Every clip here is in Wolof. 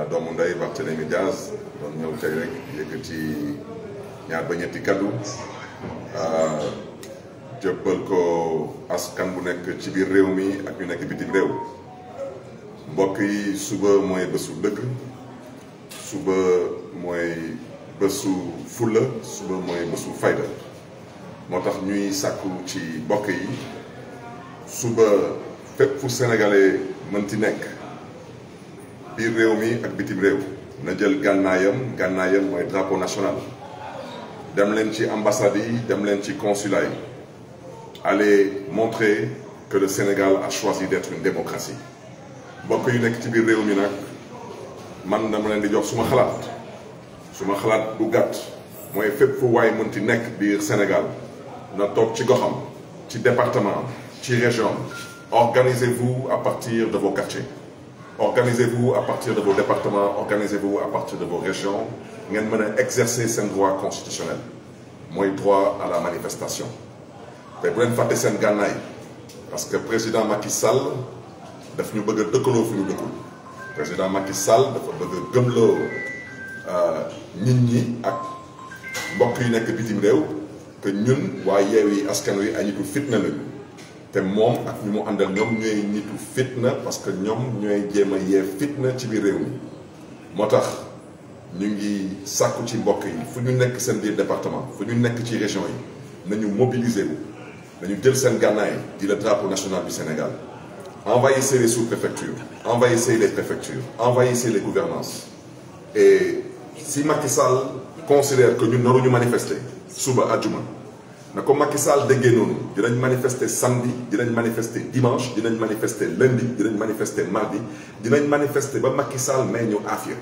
doomu ndey Barthélémy Dias doon ñëw tey rek yëkkati ñaar ba ñetti kaddu jëppal ko askan bu nekk ci biir réew mi ak ñu nekk bitim réew. mbokk yi suba mooy bésu dëgg, suba mooy bésu fulla, suba mooy bésu fayda. moo tax ñuy sàkku ci mbokk yi suba fépp fu sénégalais mënti nekk biir réew mi ak bitim réew na jël gànnaayam mooy drapeau national. dem leen ci ambassade yi, dem leen ci consulat yi. Allez montrer que le Sénégal a choisi d'être une démocratie. mbokk yu nekk ci biir réew mi nag man dama leen di jox suma xalaat bu gàtt mooy fépp fu waay mënti nekk biir Sénégal na toog ci goxam, ci département, ci région. Organisez-vous à partir de vos quartiers. Organisez-vous à partir de vos départements, organisez-vous à partir de vos régions. ngeen mën a exercer seen droit constitutionnel mooy droit à la manifestation. te bu leen fàtte seen gànnaay parce que président Macky Sall daf ñu bëgg a dëkkaloo fu ñu dëkkul. président Macky Sall dafa bëgg a gëmloo nit ñi ak mbokk yu nekk bitim réew que ñun waa Yewwi Askan Wi ay nitu fitna lañu. te moom ak ñu mu àndal ñoom ñooy nitu fitna parce que ñoom ñooy jéem a yee fitna ci biir réew mi. moo tax ñu ngi sàkku ci mbokk yi fu ñu nekk seen biir département, fu ñu nekk ci région yi nañu mobiliser wu nañu jël seen gànnaay di le drapeau national du Sénégal. Envahissez les sous-préfectures, envahissez les préfectures, envahissez les gouvernances. Et si Macky Sall considère que ñun naruñu manifester suba àjjuma na ko Macky Sall déggee noonu dinañ manifester samedi, dinañ manifester dimanche, dinañ manifester lundi, dinañ manifester mardi, dinañ manifester ba Macky Sall may ñu affaire.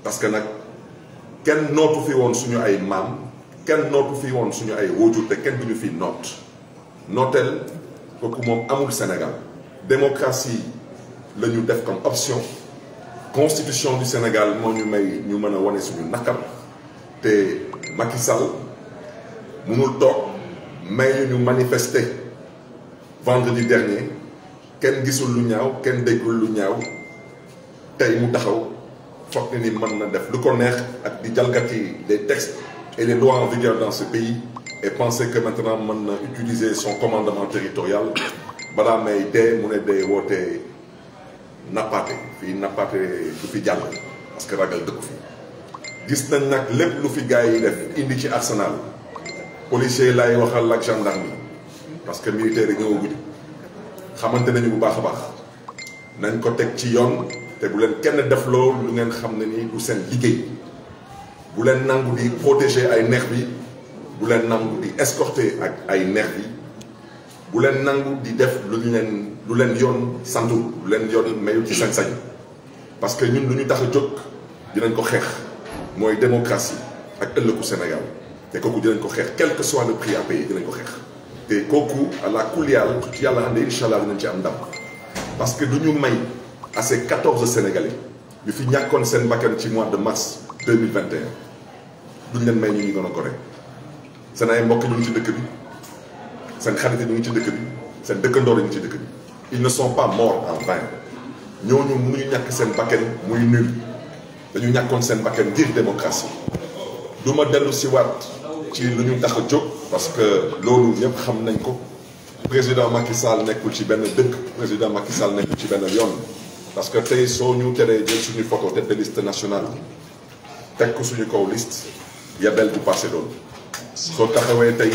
parce que nag kenn nootu fi woon suñu ay maam, kenn nootu fi woon suñu ay wóojur te kenn duñu fi noot. nooteel kooku moom amul Sénégal. démocratie la ñu def comme option. constitution du Sénégal moo ñu may ñu mën a wane suñu naqar te Macky Sall mënul toog may ñu manifester vendredi dernier kenn gisul lu ñaaw kenn déggul lu ñaaw tey mu taxaw foog ni mën na def lu ko neex ak di jalgati les textes et les lois en vigueur dans ce pays et penser que maintenant mën na utiliser son commandement territorial balaa may dee mu ne dee woote nappaate fii nappaate du fi jàll parce que ragal dëkku fi. gis nañ nag lépp lu fi gars yi def indi ci arsenal policiers lay waxal ak gendarme parce que militaires yi ñëwaguñu xamante nañu bu baax a baax nañ ko teg ci yoon te bu leen kenn def loolu lu ngeen xam ne nii du seen liggéey. bu leen nangu di protéger ay neex bi, bu leen nangu di escorter ak ay neex bi, bu leen nangu di def lu leen yoon santu, lu leen yoon mayu ci sañ-sañ. parce que ñun lu ñu tax a jóg dinañ ko xeex mooy démocratie ak ëllëgu Sénégal te kooku dinañ ko xeex quel que soit le prix à payer dinañ ko xeex. te kooku àla kulli yàlla ci yàlla àndee incha allah dinañ ci am ndam parce que du ñu may à ces 14 Sénégalais yu fi ñàkkoon seen bakkan ci mois de mars 2021 duñ leen may ñu ngi gën a gore. seen ay mbokk ñu ngi ci dëkk bi, seen xarit ñu ngi ci dëkk bi, seen dëkkandoor ñu ngi ci dëkk bi. ils ne sont pas morts en vain. ñooñu mënuñu ñàkk seen bakkan muy nul dañu ñàkkoon seen bakkan ngir démocratie. du ma dellu si waat ci lu ñu tax a jóg parce que loolu ñëpp xam nañ ko. président Macky Sall nekkul ci benn dëkk, président Macky Sall nekkul ci benn yoon. parce que tey soo ñu teree jël suñu photo tête de liste nationale teg ko suñu kaw liste yabel du passé loolu. soo taxawee tey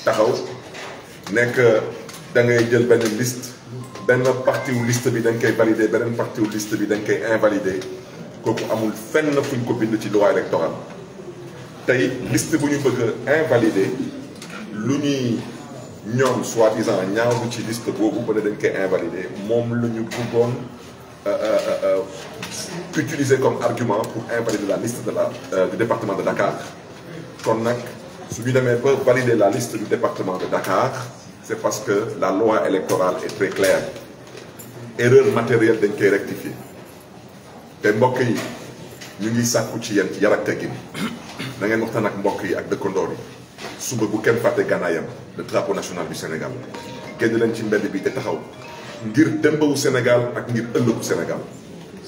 taxaw nekk da ngay jël benn liste benn partie wu liste bi dañ koy valider beneen partie wu liste bi dañ koy invalider kooku amul fenn fuñ ko bind ci loi électorale. tey liste bu ñu bëgg a invalider lu ñuy ñoom soi-disant ñaawlu ci liste boobu ba ne dañ koy invalider moom la ñu bëggoon utiliser comme argument pour invalider la liste du département de Dakar. kon nag su ñu demee ba valider la liste du département de Dakar c'est parce que la loi électorale est très claire. erreur matérielle dañ koy rectifier te mbokk yi ñu ngi sàkku ci yéen ci yar ak teggin na ngeen waxtaan ak mbokk yi ak dëkkandoor yi suba bu kenn fàtte gànnaayam le drapeau national du Sénégal génn leen ci mbedd bi te taxaw ngir démbawu Sénégal ak ngir ëllëgu Sénégal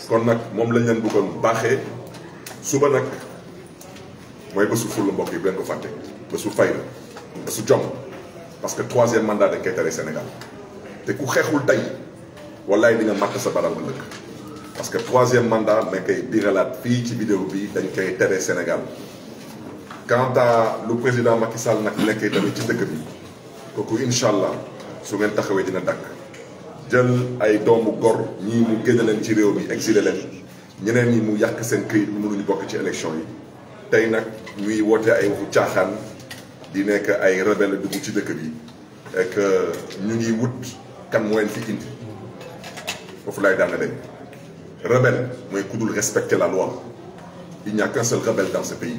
kon nag moom lañ leen bëggoon baaxee suba nag mooy bésu fulla mbokk yi bu leen ko fàtte bésu fayda bésu jom parce que 3e mandat dañ koy tere Sénégal te ku xeexul tey wallaay di nga màtt sa baram ëllëg parce que 3e mandat mais koy biralaat fii ci vidéo bi dañ koy tere Sénégal. Quant à le président Macky Sall nag nekkee tamit ci dëkk bi kooku incha allah su ngeen taxawee dina dakk jël ay doomu gor ñii mu génne leen ci réew mi exilé leen ñeneen ñi mu yàq seen këyit ñu mënuñu bokk ci élection yi tey nag ñuy woote ay waxu caaxaan di nekk ay rebelle dugg ci dëkk bi et que ñu ngi wut kan moo leen fi indi foofu lay daane leen rebelle mooy ku dul respecter la loi. Il n'y a qu'un seul rebelle dans ce pays.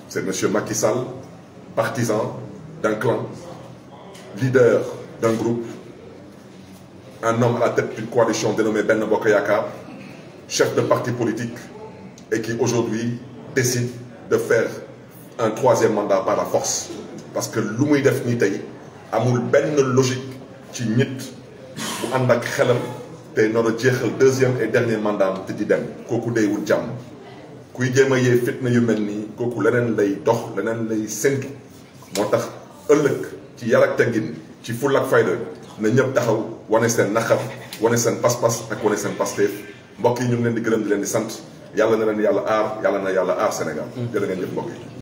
C'est monsieur Macky Sall, partisan d'un clan, leader d'un groupe, un homme à la tête d'une coalition dénommée Benno Bokk Yakaar, chef de parti politique, et qui aujourd'hui décide de faire un 3e mandat par la force. Parce que lu muy def ni tey amul benn logique ci nit bu ànd ak xelam te nar a jeexal 2e et dernier mandat te di dem kooku day wut jàmm kuy jéem a yee fitna yu mel nii kooku leneen lay dox leneen lay séntu moo tax ëllëg ci yar ak teggin ci full ak fayda na ñëpp taxaw wane seen naqar wane seen pas-pas ak wane seen pasteef mbokk yi ñu ngi leen di gërëm di leen di sant yàlla na leen yàlla aar yàlla na yàlla aar Sénégal. jërë ngeen jëf mbokk yi.